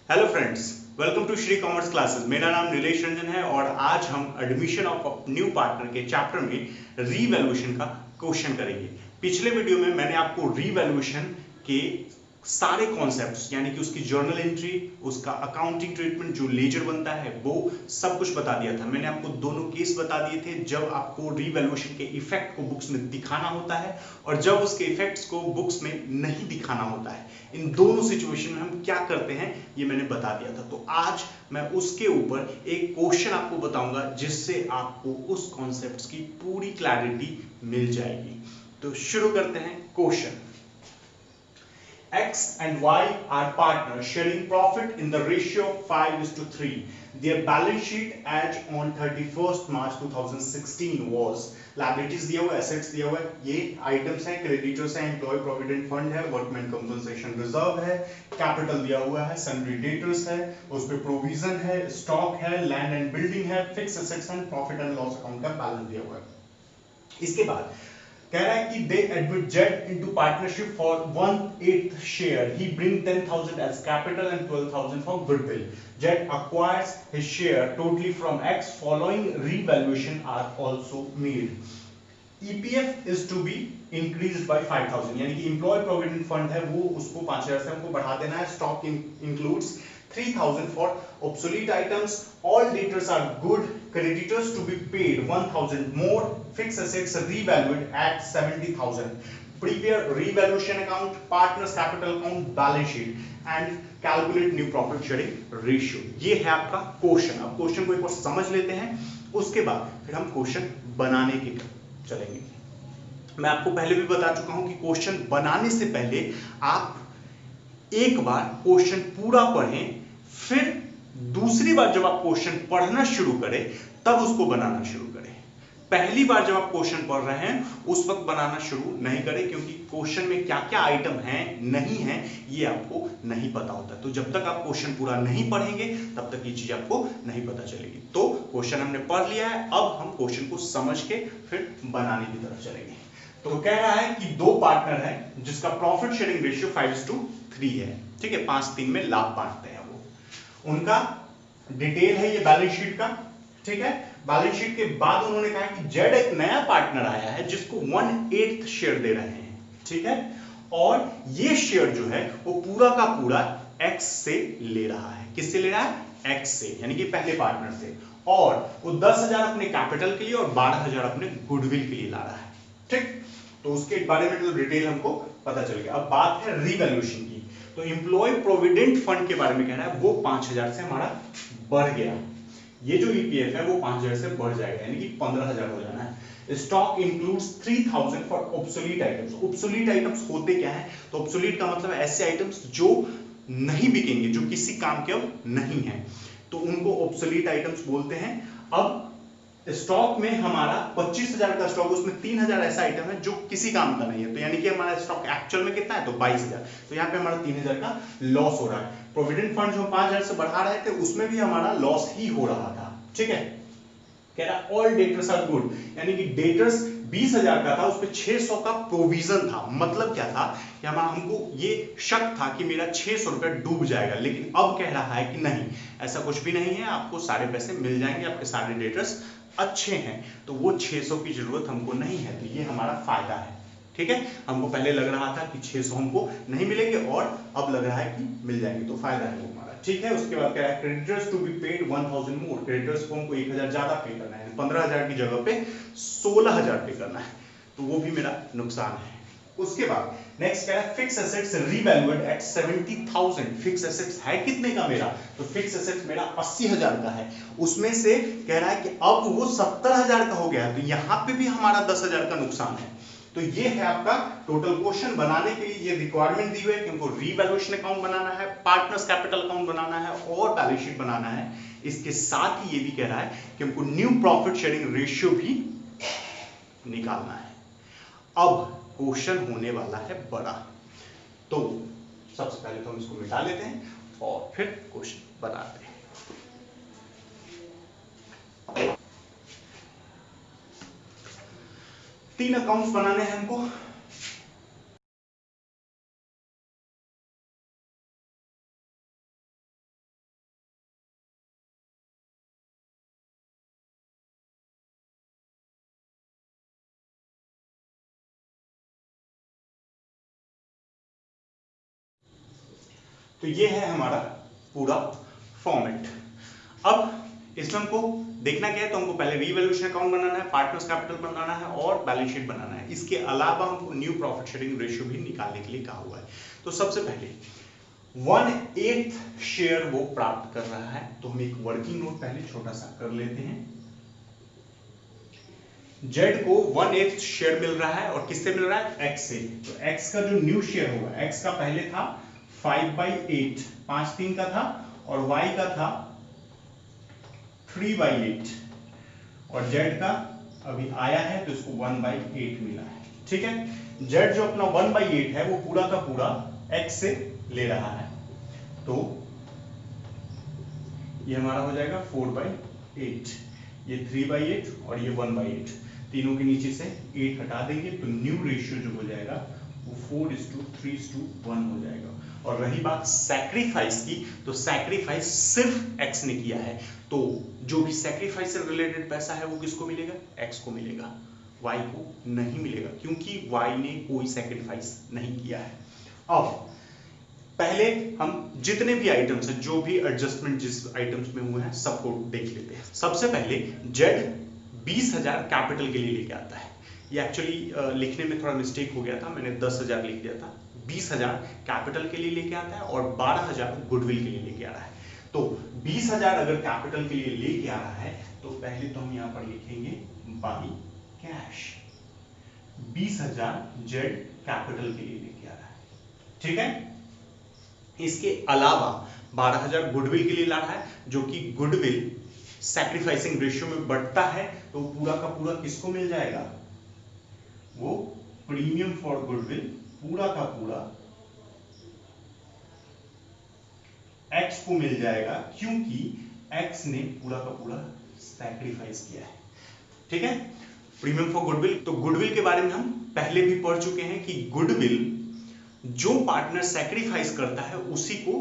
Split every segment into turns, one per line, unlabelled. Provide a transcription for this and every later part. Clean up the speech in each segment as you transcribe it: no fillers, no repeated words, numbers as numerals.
Hello friends, welcome to Shri commerce classes. मेरा नाम नीलेश रंजन है और आज हम एडमिशन ऑफ न्यू पार्टनर के चैप्टर में रीवैल्यूएशन का क्वेश्चन करेंगे। पिछले वीडियो में मैंने आपको रीवैल्यूएशन के सारे कॉन्सेप्ट्स यानी कि उसकी जर्नल एंट्री, उसका अकाउंटिंग ट्रीटमेंट, जो लेजर बनता है, वो सब कुछ बता दिया था। मैंने आपको दोनों केस बता दिए थे, जब आपको रीवैल्यूएशन के इफेक्ट को बुक्स में दिखाना होता है और जब उसके इफेक्ट्स को बुक्स में नहीं दिखाना होता है। इन दोनों सिचुएशन में हम क्या करते हैं ये मैंने बता दिया था। तो आज मैं उसके ऊपर एक क्वेश्चन आपको बताऊंगा जिससे आपको उस कॉन्सेप्ट्स की पूरी क्लैरिटी मिल जाएगी। तो शुरू करते हैं question. X and Y are partners sharing profit in the ratio of 5:3. Their balance sheet as on 31st March 2016 was liabilities दिया हुआ, assets दिया हुआ, ये items हैं, creditors हैं, employee provident fund है, workman compensation reserve है, capital दिया हुआ है, sundry debtors है, उस पे provision है, stock है, land and building है, fixed assets and profit and loss account का balance दिया हुआ है। इसके बाद कह रहा है कि they admit Jed into partnership for 1/8 share. He bring 10,000 as capital and 12,000 for goodwill. Jed acquires his share totally from X. Following revaluation are also made. EPF is to be increased by 5,000. यानी कि employee provident fund है वो उसको 5,000 से हमको बढ़ा देना है. Stock includes 3,000 for obsolete items. All debtors are good. Creditors to be paid 1,000 more. Fixed assets revalued at 70,000. Prepare revaluation account, partners capital account, balance sheet and calculate new profit sharing ratio. ये है आपका question. अब question को एक बार समझ लेते हैं, उसके बाद फिर हम क्वेश्चन बनाने की चलेंगे। मैं आपको पहले भी बता चुका हूं कि क्वेश्चन बनाने से पहले आप एक बार क्वेश्चन पूरा पढ़ें, फिर दूसरी बार जब आप क्वेश्चन पढ़ना शुरू करें तब उसको बनाना शुरू करें। पहली बार जब आप क्वेश्चन पढ़ रहे हैं उस वक्त बनाना शुरू नहीं करें, क्योंकि क्वेश्चन में क्या क्या आइटम हैं नहीं है ये आपको नहीं पता होता। तो जब तक आप क्वेश्चन पूरा नहीं पढ़ेंगे तब तक ये चीज आपको नहीं पता चलेगी। तो क्वेश्चन हमने पढ़ लिया है, अब हम क्वेश्चन को समझ के फिर बनाने की तरफ चलेंगे। तो कह रहा है कि दो पार्टनर हैं जिसका प्रॉफिट शेयरिंग रेशियो 5:3 है। ठीक है, 5-3 में लाभ बांटते हैं वो। उनका डिटेल है ये बैलेंस शीट का। ठीक है, बैलेंस शीट के बाद उन्होंने कहा कि जेड एक नया पार्टनर आया है जिसको 1/8 शेयर दे रहे हैं। ठीक है, और ये शेयर जो है वो पूरा का पूरा एक्स से ले रहा है। किससे ले रहा है? एक्स से, यानी कि पहले पार्टनर से। और वो 10,000 अपने कैपिटल के लिए और 12,000 अपने गुडविल के लिए ला रहा है। ठीक, तो उसके बारे में तो डिटेल हमको पता चल गया। अब बात है रीवैल्यूएशन की। तो एम्प्लॉय प्रोविडेंट फंड के बारे में कह रहा है वो 5,000 से हमारा बढ़ गया। ये जो ईपीएफ है वो 5,000 से बढ़ जाएगा, यानी कि 15,000 हो जाना है। Stock includes 3,000 for obsolete items. Obsolete items होते क्या है? तो ऑब्सोलीट का मतलब ऐसे आइटम्स जो नहीं बिकेंगे, जो किसी काम के अब नहीं है, तो उनको ऑब्सोलीट आइटम्स बोलते हैं। अब स्टॉक में हमारा 25,000 का स्टॉक, उसमें 3,000 ऐसा आइटम है जो किसी काम का नहीं है, तो यानी कि हमारा स्टॉक एक्चुअल में कितना है? तो 22,000। तो यहाँ पे हमारा 3,000 का लॉस हो रहा है। प्रोविडेंट फंड जो 5,000 से बढ़ा रहे थे उसमें भी हमारा लॉस ही हो रहा था। ठीक है, कह रहा ऑल डेटर्स आर गुड, यानी कि डेटर्स 20,000 का था, उसपे 600 का प्रोविजन था। मतलब क्या था कि हमको ये शक था कि मेरा 600 रुपया डूब जाएगा, लेकिन अब कह रहा है कि नहीं, ऐसा कुछ भी नहीं है, आपको सारे पैसे मिल जाएंगे, आपके सारे डेटर्स अच्छे हैं, तो वो 600 की जरूरत हमको नहीं है। तो ये हमारा फायदा है। ठीक है, हमको पहले लग रहा था कि 600 हमको नहीं मिलेंगे और अब लग रहा है कि मिल जाएंगे, तो फायदा है वो हमारा। ठीक है, उसके बाद कह रहा है creditors to be paid 1,000 more. Creditors को हमको 1,000 ज्यादा पे करना है, 15,000 की जगह पे 16,000 पे करना है, तो वो भी मेरा नुकसान है। उसके बाद नेक्स्ट कह रहा है fix assets revalued at 70,000। Fix assets है कितने का मेरा? तो फिक्स एसेट्स मेरा 80,000 का है, उसमें से कह रहा है कि अब वो 70,000 का हो गया, तो यहां पे भी हमारा 10,000 का नुकसान है। तो ये है आपका टोटल क्वेश्चन। बनाने के लिए ये रिक्वायरमेंट दी हुई है कि हमको रीवैल्यूएशन अकाउंट बनाना है, पार्टनर्स कैपिटल अकाउंट बनाना है और बैलेंस शीट बनाना है। इसके साथ ही ये भी कह रहा है कि हमको न्यू प्रॉफिट शेयरिंग रेशियो भी निकालना है। अब क्वेश्चन होने वाला है बड़ा, तो सबसे पहले तो हम इसको मिटा लेते हैं और फिर क्वेश्चन बनाते हैं। तीन अकाउंट्स बनाने हैं हमको। तो ये है हमारा पूरा फॉर्मेट। अब इसमें हमको देखना क्या है, तो हमको पहले रीवैल्यूएशन अकाउंट बनाना है, पार्टनर्स कैपिटल बनाना है और बैलेंस शीट बनाना है। इसके अलावा हमको न्यू प्रॉफिट शेयरिंग रेशियो भी निकालने के लिए कहा हुआ है। तो सबसे पहले 1/8 शेयर वो प्राप्त कर रहा है, तो हम एक वर्किंग नोट पहले छोटा सा कर लेते हैं। जेड को 1/8 शेयर मिल रहा है और किससे मिल रहा है, एक्स से। तो एक्स का जो न्यू शेयर होगा, एक्स का पहले था 5/8, 5/3 का था, और वाई का था 3/8, और जेड का अभी आया है तो इसको 1/8 मिला है। ठीक है, जेड जो अपना 1/8 है वो पूरा का पूरा एक्स से ले रहा है, तो ये हमारा हो जाएगा 4/8, ये 3/8 और ये 1/8, तीनों के नीचे से 8 हटा देंगे तो न्यू रेशियो जो हो जाएगा वो 4:3:1 हो जाएगा। और रही बात सैक्रिफाइस की, तो सैक्रिफाइस सिर्फ एक्स ने किया है, तो जो भी सैक्रिफाइस से रिलेटेड पैसा है वो किसको मिलेगा, एक्स को मिलेगा, वाई को नहीं मिलेगा, क्योंकि वाई ने कोई सैक्रिफाइस नहीं किया है। अब पहले हम जितने भी आइटम्स हैं, जो भी एडजस्टमेंट जिस आइटम्स में हुए हैं सबको देख लेते हैं। सबसे पहले जेड 20,000 कैपिटल के लिए लेके आता है। ये एक्चुअली लिखने में थोड़ा मिस्टेक हो गया था, मैंने 10,000 लिख दिया था। 20,000 कैपिटल के लिए लेके आता है और 12,000 गुडविल के लिए लेके आ रहा है। तो 20,000 अगर कैपिटल के लिए लेके आ रहा है तो पहले तो हम यहां पर लिखेंगे बाई कैश। 20,000 जेड कैपिटल के लिए लेके आ रहा है, ठीक है। इसके अलावा 12,000 गुडविल के लिए ला रहा है, जो कि गुडविल सैक्रिफाइसिंग रेशियो में बढ़ता है, तो पूरा का पूरा किसको मिल जाएगा, वो प्रीमियम फॉर गुडविल पूरा का पूरा एक्स को मिल जाएगा, क्योंकि एक्स ने पूरा का पूरा सैक्रिफाइस किया है, ठीक है। प्रीमियम फॉर गुडविल, तो गुडविल के बारे में हम पहले भी पढ़ चुके हैं कि गुडविल जो पार्टनर सैक्रिफाइस करता है उसी को,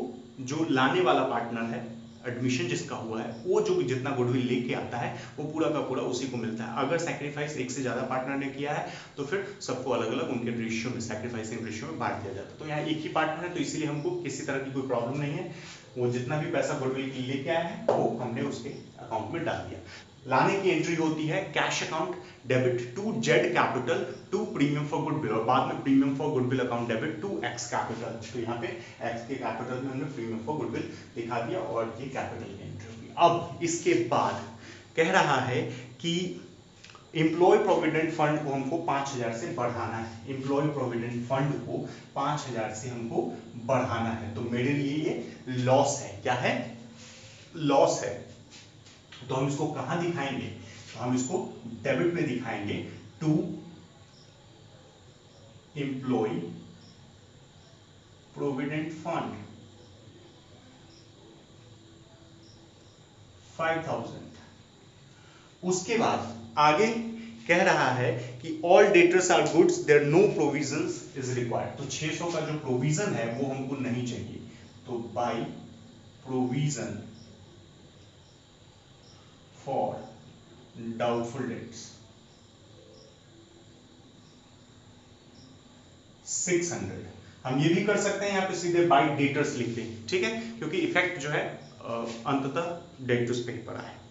जो लाने वाला पार्टनर है, एडमिशन जिसका हुआ है, वो जो जितना गुडविल लेके आता है वो पूरा का पूरा उसी को मिलता है। अगर सैक्रिफाइस एक से ज्यादा पार्टनर ने किया है तो फिर सबको अलग अलग उनके रेशियो में, सैक्रिफाइसिंग रेशियो में बांट दिया जाता है। तो यहाँ एक ही पार्टनर है, तो इसीलिए हमको किसी तरह की कोई प्रॉब्लम नहीं है। वो जितना भी पैसा गुडविल के लिए लेके आया है वो हमने उसके अकाउंट में डाल दिया। लाने की एंट्री होती है cash account debit to Z capital to premium for goodwill, और बाद में premium for goodwill account debit to X capital. तो यहाँ पे एक्स के कैपिटल में हमने प्रीमियम फॉर गुडविल दिखा दिया और ये कैपिटल की एंट्री होगी। अब इसके बाद कह रहा है कि एम्प्लॉय प्रोविडेंट फंड को हमको 5,000 से बढ़ाना है। एम्प्लॉय प्रोविडेंट फंड को 5,000 से हमको बढ़ाना है, तो मेरे लिए ये लॉस है। क्या है, लॉस है। तो हम इसको कहां दिखाएंगे, तो हम इसको डेबिट में दिखाएंगे टू एम्प्लॉय प्रोविडेंट फंड 5,000। उसके बाद आगे कह रहा है कि all debtors are goods, there no provisions is required. तो 600 का जो प्रोविजन है वो हमको नहीं चाहिए, तो by provision for doubtful debts 600। हम ये भी कर सकते हैं, यहाँ पे सीधे बाय डेटर्स लिख दें, ठीक है, क्योंकि इफेक्ट जो है अंततः डेटर्स पे ही पड़ा है।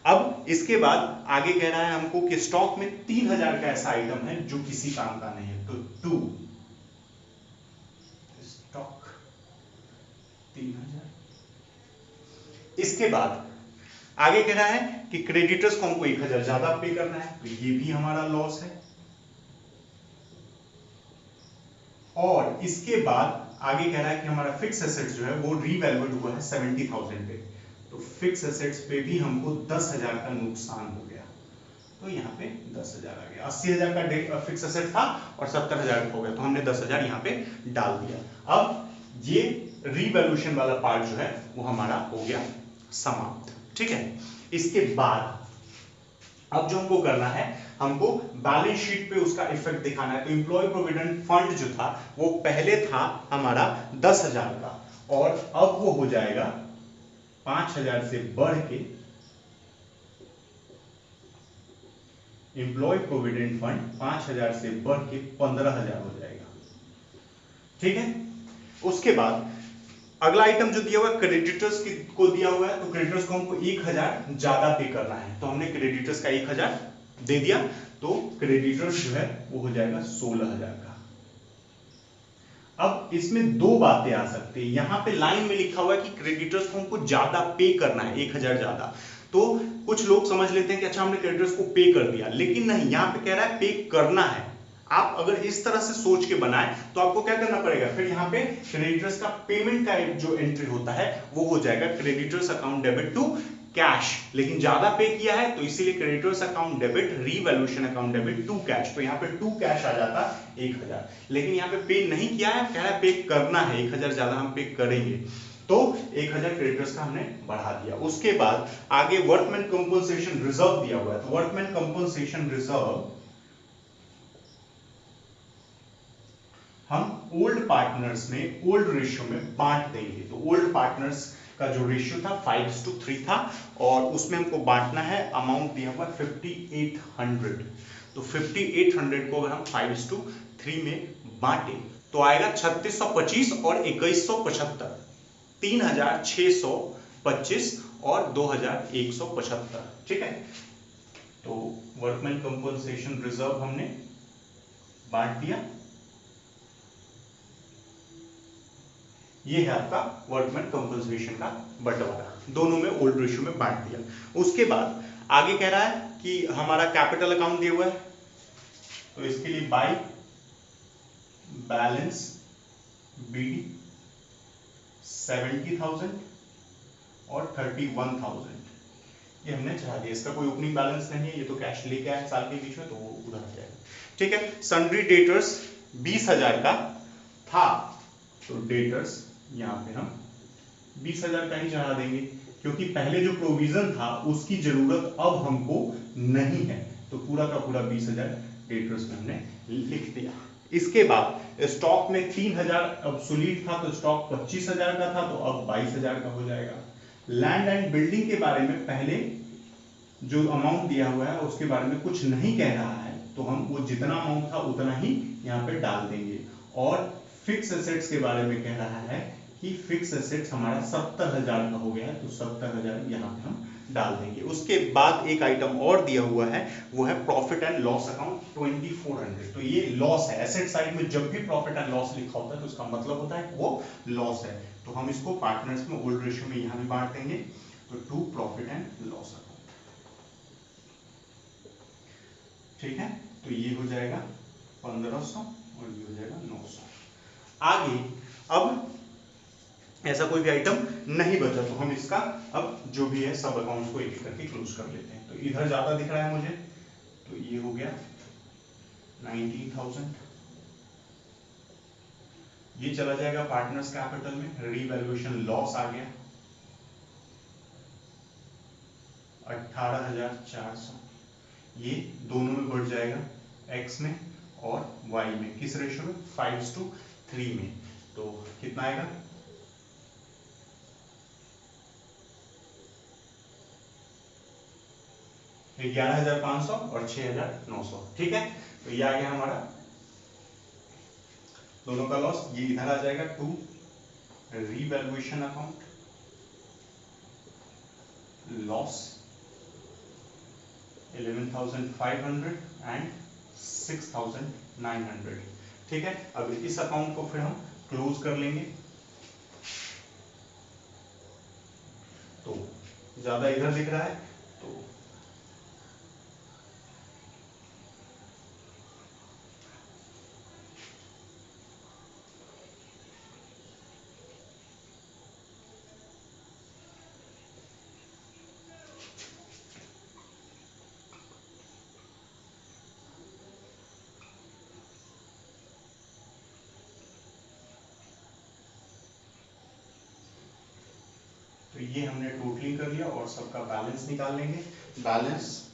अब इसके बाद आगे कह रहा है हमको कि स्टॉक में 3,000 का ऐसा आइटम है जो किसी काम का नहीं है, तो टू स्टॉक 3,000। इसके बाद आगे कह रहा है कि क्रेडिटर्स को हमको 1,000 ज्यादा पे करना है, तो ये भी हमारा लॉस है। और इसके बाद आगे कह रहा है कि हमारा फिक्स एसेट्स जो है वो रीवैल्यूड हुआ है 70,000 पे, तो फिक्स एसेट्स पे भी हमको 10,000 का नुकसान हो गया, तो यहाँ पे 10,000 आ गया। 80,000 का फिक्स एसेट था और 70,000 हो गया, तो हमने 10,000 यहाँ पे डाल दिया। अब ये रीवैल्यूएशन वाला पार्ट जो है वो हमारा हो गया समाप्त, ठीक है। इसके बाद अब जो हमको करना है, हमको बैलेंस शीट पे उसका इफेक्ट दिखाना है। तो एम्प्लॉय प्रोविडेंट फंड जो था वो पहले था हमारा 10,000 का, और अब वो हो जाएगा 5,000 से बढ़ के एम्प्लॉय प्रोविडेंट फंड 5,000 से बढ़ के 15,000 हो जाएगा, ठीक है। उसके बाद अगला आइटम जो दिया हुआ है क्रेडिटर्स को दिया हुआ है, तो क्रेडिटर्स को हमको 1000 ज्यादा पे करना है, तो हमने क्रेडिटर्स का 1000 दे दिया, तो क्रेडिटर्स जो है वो हो जाएगा 16000 का। अब इसमें दो बातें आ सकती है, यहां पे लाइन में लिखा हुआ है कि क्रेडिटर्स को हमको ज्यादा पे करना है 1000 ज्यादा, तो कुछ लोग समझ लेते हैं कि अच्छा हमने क्रेडिटर्स को पे कर दिया, लेकिन नहीं, यहां पे कह रहा है पे करना है। आप अगर इस तरह से सोच के बनाए तो आपको क्या करना पड़ेगा, फिर यहाँ पे क्रेडिटर्स का पेमेंट का जो एंट्री होता है वो हो जाएगा creditors account debit to cash, लेकिन ज्यादा पे किया है तो इसीलिए creditors account debit revaluation account debit to cash, तो यहाँ पे टू कैश आ जाता 1000, लेकिन यहाँ पे नहीं किया है, कह रहा है पे करना है 1000 ज्यादा हम पे करेंगे, तो 1000 क्रेडिटर्स का हमने बढ़ा दिया। उसके बाद आगे वर्कमैन कंपनसेशन रिजर्व दिया हुआ है, तो वर्कमैन कंपनसेशन रिजर्व हम ओल्ड पार्टनर्स में ओल्ड रेशियो में बांट देंगे, तो ओल्ड पार्टनर्स का जो रेशियो था 5:3 था, और उसमें हमको बांटना है, अमाउंट दिया हुआ 5800, तो 5800 को अगर हम 5:3 में बांटे तो आएगा 3625 और 2175, 3625 और 2175, ठीक है। तो वर्कमैन कंपनसेशन रिजर्व हमने बांट दिया, ये है आपका वर्कमैन कंपनसेशन का बंटवारा, दोनों में ओल्ड रेशियो में बांट दिया। उसके बाद आगे कह रहा है कि हमारा कैपिटल अकाउंट दिया हुआ है, तो इसके लिए बाय बैलेंस बीडी 70,000 और 31,000 ये हमने चढ़ा दिया, इसका कोई ओपनिंग बैलेंस नहीं है, ये तो कैश लेके आए साल के बीच में, तो वो उधर आ जाएगा, ठीक है। सन्ड्री डेटर्स 20,000 का था, तो डेटर्स यहां पे हम 20,000 का ही चढ़ा देंगे, क्योंकि पहले जो प्रोविजन था उसकी जरूरत अब हमको नहीं है, तो पूरा का पूरा 20,000 डेटर्स में हमने लिख दिया। इसके बाद स्टॉक में 3,000 ऑब्सोलीट था, तो स्टॉक 25,000 का था, तो अब 22,000 का हो जाएगा। लैंड एंड बिल्डिंग के बारे में पहले जो अमाउंट दिया हुआ है उसके बारे में कुछ नहीं कह रहा है, तो हम वो जितना अमाउंट था उतना ही यहाँ पे डाल देंगे। और फिक्स एसेट्स के बारे में कह रहा है कि फिक्स एसेट्स हमारा 70,000 का हो गया है, तो 70,000 यहाँ पे हम डाल देंगे। उसके बाद एक आइटम और दिया हुआ है, वो है प्रॉफिट एंड लॉस अकाउंट 2400, तो ये लॉस है, एसेट साइड में जब भी प्रॉफिट एंड लॉस लिखा होता है तो उसका मतलब होता है वो लॉस है, तो हम इसको पार्टनर्स में ओल्ड रेशियो में यहाँ भी बांट देंगे, तो to profit and loss account, ठीक है। तो ये हो जाएगा 1500 और ये हो जाएगा 900। आगे अब ऐसा कोई भी आइटम नहीं बचा, तो हम इसका अब जो भी है सब अकाउंट्स को एक एक करके क्लोज कर लेते हैं। तो इधर ज्यादा दिख रहा है मुझे, तो ये हो गया 19,000, ये चला जाएगा पार्टनर्स कैपिटल में, रीवैल्यूएशन लॉस आ गया 18,400, ये दोनों में बढ़ जाएगा, एक्स में और वाई में, किस रेशियो में 5:3 में, तो कितना आएगा 11,500 और 6,900, ठीक है। तो ये आ गया हमारा दोनों का लॉस, ये इधर आ जाएगा to revaluation account loss 11,500 and 6,900, ठीक है। अब इस अकाउंट को फिर हम क्लोज कर लेंगे, तो ज्यादा इधर दिख रहा है, तो ये हमने टोटलिंग कर लिया और सबका बैलेंस निकाल लेंगे। बैलेंस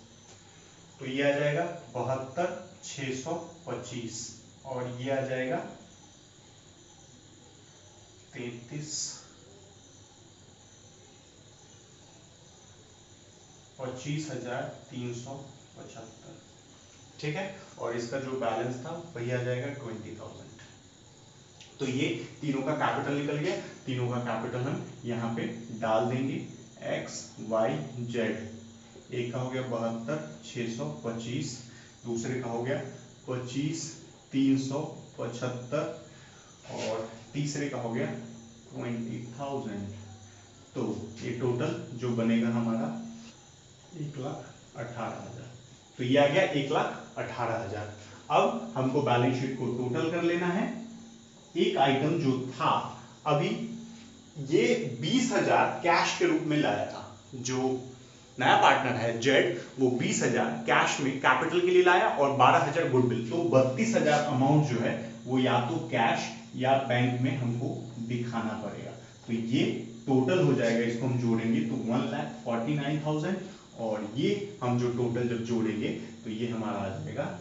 तो ये आ जाएगा 72,625 और ये आ जाएगा 25,375, ठीक है। और इसका जो बैलेंस था वही आ जाएगा 20,000, तो ये तीनों का कैपिटल निकल गया, तीनों का कैपिटल हम यहाँ पे डाल देंगे, एक्स वाई जेड। एक का हो गया 72,625, दूसरे का हो गया 25,375 और तीसरे का हो गया 20,000। तो ये टोटल जो बनेगा हमारा 1,18,000। तो ये आ गया 1,18,000। अब हमको बैलेंस शीट को टोटल कर लेना है। एक आइटम जो था अभी ये 20,000 कैश के रूप में लाया था, जो नया पार्टनर है जेड, वो 20,000 कैश में कैपिटल के लिए लाया और 12,000 गुडविल। तो 32,000 अमाउंट जो है वो या तो कैश या बैंक में हमको दिखाना पड़ेगा। तो ये टोटल हो जाएगा, इसको हम जोड़ेंगे तो 1,49,000 और ये हम जो टोटल जब जोड़ेंगे तो ये हमारा आ जाएगा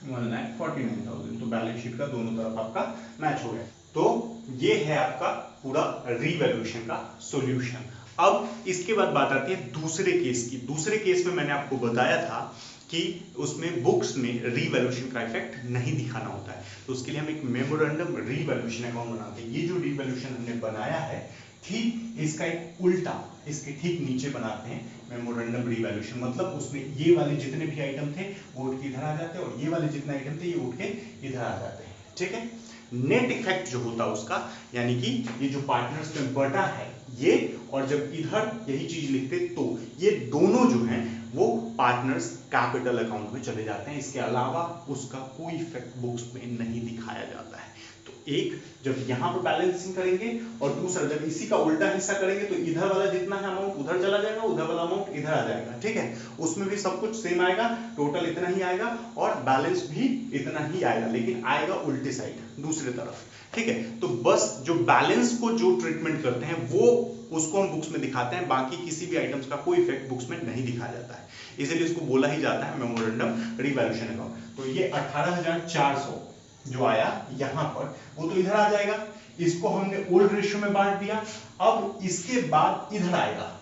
1,49,000। तो बैलेंस शीट का दोनों तरफ आपका मैच हो गया। तो ये है आपका पूरा रीवैल्यूएशन का सॉल्यूशन। अब इसके बाद बात आती है दूसरे केस की। दूसरे केस में मैंने आपको बताया था कि उसमें बुक्स में रीवैल्यूएशन का इफेक्ट नहीं दिखाना होता है, तो उसके लिए हम एक मेमोरेंडम रीवैल्यूएशन अकाउंट बनाते हैं। ये जो रीवैल्यूएशन हमने बनाया है, ठीक इसका एक उल्टा इसके ठीक नीचे बनाते हैं मेमोरेंडम रीवैल्यूएशन। मतलब उसमें ये वाले जितने भी आइटम थे वो उठ के इधर आ जाते हैं और ये वाले जितने आइटम थे ये उठ के इधर आ जाते हैं। ठीक है, नेट इफेक्ट जो होता है उसका, यानी कि ये जो पार्टनर्स में बटा है ये, और जब इधर यही चीज लिखते तो ये दोनों जो हैं वो पार्टनर्स कैपिटल अकाउंट में चले जाते हैं। इसके अलावा उसका कोई इफेक्ट बुक्स में नहीं दिखाया जाता है। तो एक जब यहाँ पर बैलेंसिंग करेंगे और दूसरा जब इसी का उल्टा हिस्सा करेंगे तो इधर वाला जितना है अमाउंट उधर चला जाएगा, उधर वाला अमाउंट इधर आ जाएगा। ठीक है, उसमें भी सब कुछ सेम आएगा, टोटल इतना ही आएगा और बैलेंस भी इतना ही आएगा, लेकिन आएगा उल्टे साइड दूसरी तरफ। ठीक है, तो बस जो बैलेंस को जो ट्रीटमेंट करते हैं वो उसको हम बुक्स में दिखाते हैं, बाकी किसी भी आइटम्स का कोई इफेक्ट बुक्स में नहीं दिखाया जाता है, इसलिए इसको बोला ही जाता है मेमोरेंडम रीवैल्यूएशन अकाउंट। तो ये 18,400 जो आया यहां पर वो तो इधर आ जाएगा, इसको हमने ओल्ड रेशियो में बांट दिया। अब इसके बाद इधर आएगा,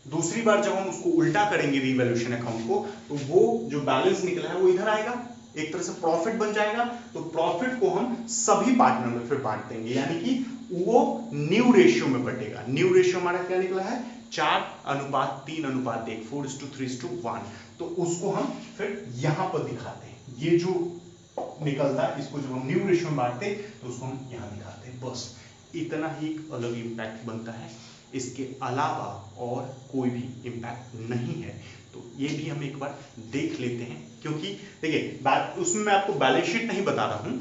दूसरी बार जब हम उसको उल्टा करेंगे रीवैल्यूएशन अकाउंट को, तो वो जो बैलेंस निकला है वो इधर आएगा, एक तरह से प्रॉफिट बन जाएगा। तो प्रॉफिट को हम सभी पार्टनर में फिर बांट देंगे, यानी कि वो न्यू रेशियो में बटेगा। न्यू रेशियो हमारा क्या निकला है 4:3:1, 4:3:1। तो उसको हम फिर यहां पर दिखाते हैं। ये जो निकलता है इसको जब हम न्यू रेशियो में बांटते तो उसको हम यहां दिखाते हैं। बस इतना ही अलग इंपैक्ट बनता है, इसके अलावा और कोई भी इंपैक्ट नहीं है। तो ये भी हम एक बार देख लेते हैं, क्योंकि देखिए उसमें मैं आपको बैलेंस शीट नहीं बता रहा हूं,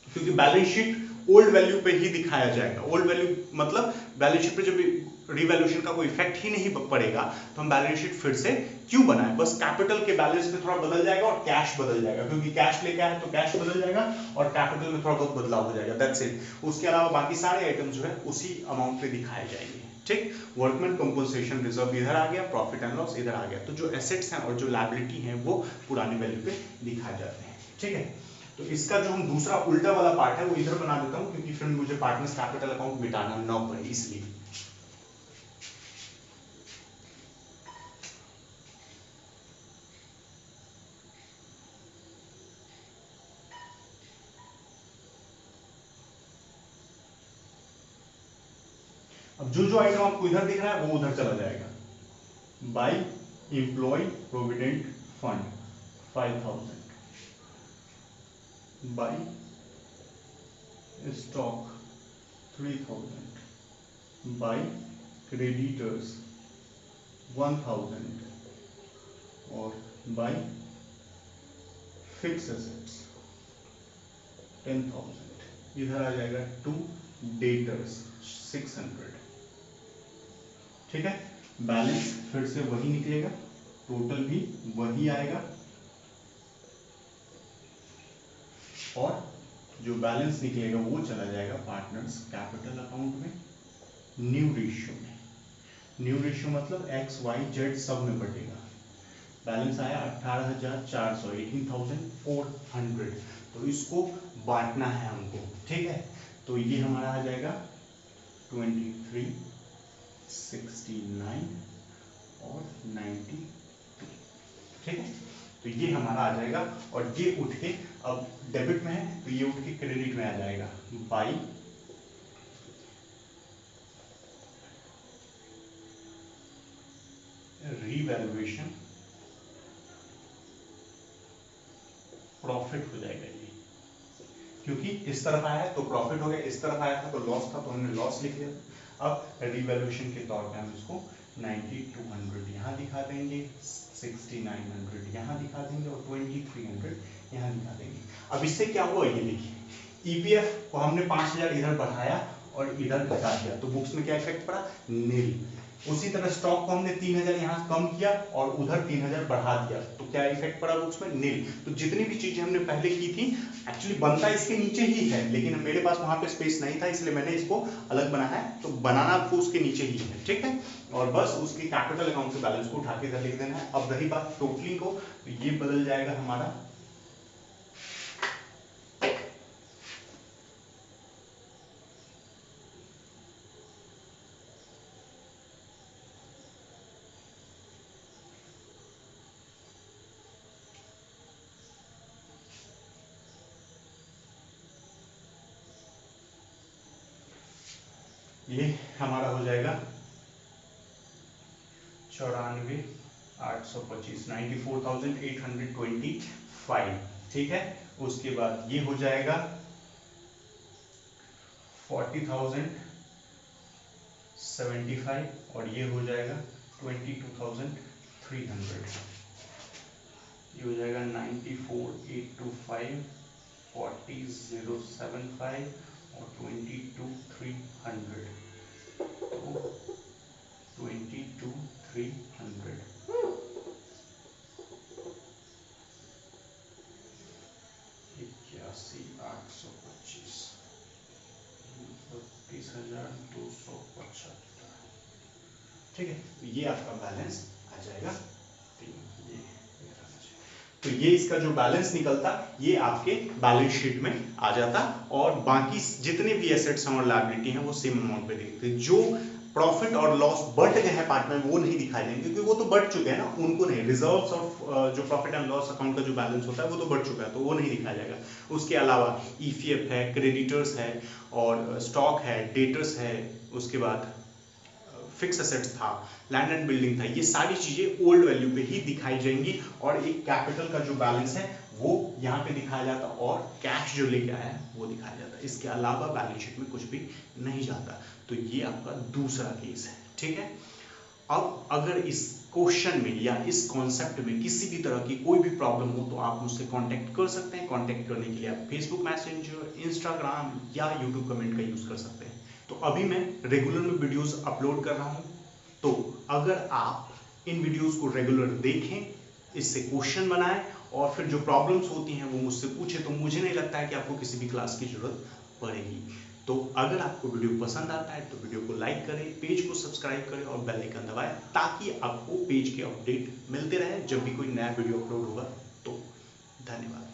क्योंकि बैलेंस शीट ओल्ड वैल्यू पे ही दिखाया जाएगा। ओल्ड वैल्यू मतलब बैलेंस शीट पे जब रीवैल्यूएशन का कोई इफेक्ट ही नहीं पड़ेगा तो हम बैलेंस शीट फिर से क्यों बनाएं। बस कैपिटल के बैलेंस में थोड़ा बदल जाएगा और कैश बदल जाएगा, क्योंकि कैश लेके आए तो कैश बदल जाएगा और कैपिटल में थोड़ा बहुत बदलाव हो जाएगा, दैट्स इट। उसके अलावा बाकी सारे आइटम जो है उसी अमाउंट पे दिखाए जाएंगे। ठीक, वर्कमैन कंपनसेशन रिजर्व इधर आ गया, प्रॉफिट एंड लॉस इधर आ गया। तो जो एसेट्स हैं और जो लायबिलिटी हैं वो पुरानी वैल्यू पे दिखाए जाते हैं। ठीक है, तो इसका जो हम दूसरा उल्टा वाला पार्ट है वो इधर बना देता हूं, क्योंकि फिर मुझे पार्टनर्स कैपिटल अकाउंट मिटाना ना पड़े, इसलिए। अब जो आइटम आपको इधर दिख रहा है वो उधर चला जाएगा। By employ provident fund 5,000, by stock 3,000, by creditors 1,000 और बाय फिक्स एसेट्स 10,000। इधर आ जाएगा टू डेटर्स 600। ठीक है, बैलेंस फिर से वही निकलेगा, टोटल भी वही आएगा और जो बैलेंस निकलेगा वो चला जाएगा पार्टनर्स कैपिटल अकाउंट में न्यू रेशियो में। न्यू रेशियो मतलब एक्स वाई जेड सब में बटेगा। बैलेंस आया 18,400, 18,400। तो इसको बांटना है हमको। ठीक है, तो ये हमारा आ जाएगा 23, 69 और 92। ठीक है, तो ये हमारा आ जाएगा और ये उठ के अब डेबिट में है तो ये उठ के क्रेडिट में आ जाएगा बाई रीवैल्यूएशन प्रॉफिट हो जाएगा ये, क्योंकि इस तरफ आया है तो प्रॉफिट हो गया, इस तरफ आया था तो लॉस था तो हमने लॉस लिख लिया। अब रीवैल्यूएशन के तौर पे हम इसको 9200 यहाँ दिखा देंगे, 6900 यहाँ दिखा देंगे और 2300 यहाँ दिखा देंगे। अब इससे क्या हुआ ये देखिए, ईपीएफ को हमने 5000 इधर बढ़ाया और इधर घटा दिया तो बुक्स में क्या इफेक्ट पड़ा, नील। उसी तरह स्टॉक को हमने 3000 यहाँ कम किया और उधर 3000 बढ़ा दिया तो क्या इफेक्ट पड़ा बुक्स में, नील। तो जितनी भी चीजें हमने पहले की थी एक्चुअली बनता इसके नीचे ही है, लेकिन मेरे पास वहां पे स्पेस नहीं था इसलिए मैंने इसको अलग बनाया है, तो बनाना आपको उसके नीचे ही है, ठीक है। और बस उसकी कैपिटल अकाउंट से बैलेंस को उठा के इधर लिख देना है। अब रही बात टोटलिंग को, तो ये बदल जाएगा हमारा ये हमारा हो जाएगा 94,825 94,825, ठीक है। उसके बाद ये हो जाएगा 40,075 और ये हो जाएगा 22,300, ये हो जाएगा 94,825 40,075 और 22,300 तो 22,300 81,825 32,275, ठीक है। ये आपका बैलेंस आ जाएगा। तो ये इसका जो बैलेंस निकलता ये आपके बैलेंस शीट में आ जाता और बाकी जितने भी एसेट्स हैं और लायबिलिटी हैं वो सेम अमाउंट पे दिखते। जो प्रॉफिट और लॉस बढ़ गए हैं पार्ट में वो नहीं दिखाई देंगे क्योंकि वो तो बढ़ चुके हैं ना, उनको नहीं। रिजर्व्स ऑफ जो प्रॉफिट एंड लॉस अकाउंट का जो बैलेंस होता है वो तो बढ़ चुका है तो वो नहीं दिखाया जाएगा। उसके अलावा ईपीएफ है, क्रेडिटर्स है और स्टॉक है, डेटर्स है, उसके बाद फिक्स एसेट्स था, लैंड एंड बिल्डिंग था, ये सारी चीजें ओल्ड वैल्यू पे ही दिखाई जाएंगी और एक कैपिटल का जो बैलेंस है वो यहाँ पे दिखाया जाता और कैश जो लेके आया है वो दिखाया जाता। इसके अलावा बैलेंस शीट में कुछ भी नहीं जाता। तो ये आपका दूसरा केस है, ठीक है। अब अगर इस क्वेश्चन में या इस कॉन्सेप्ट में किसी भी तरह की कोई भी प्रॉब्लम हो तो आप मुझसे कांटेक्ट कर सकते हैं। कांटेक्ट करने के लिए आप फेसबुक मैसेंजर, इंस्टाग्राम या यूट्यूब कमेंट का यूज कर सकते हैं। तो अभी मैं रेगुलर में वीडियोस अपलोड कर रहा हूं, तो अगर आप इन वीडियोस को रेगुलर देखें, इससे क्वेश्चन बनाएं और फिर जो प्रॉब्लम्स होती हैं वो मुझसे पूछें, तो मुझे नहीं लगता है कि आपको किसी भी क्लास की जरूरत पड़ेगी। तो अगर आपको वीडियो पसंद आता है तो वीडियो को लाइक करें, पेज को सब्सक्राइब करें और बेल आइकन दबाएं ताकि आपको पेज के अपडेट मिलते रहे जब भी कोई नया वीडियो अपलोड होगा। तो धन्यवाद।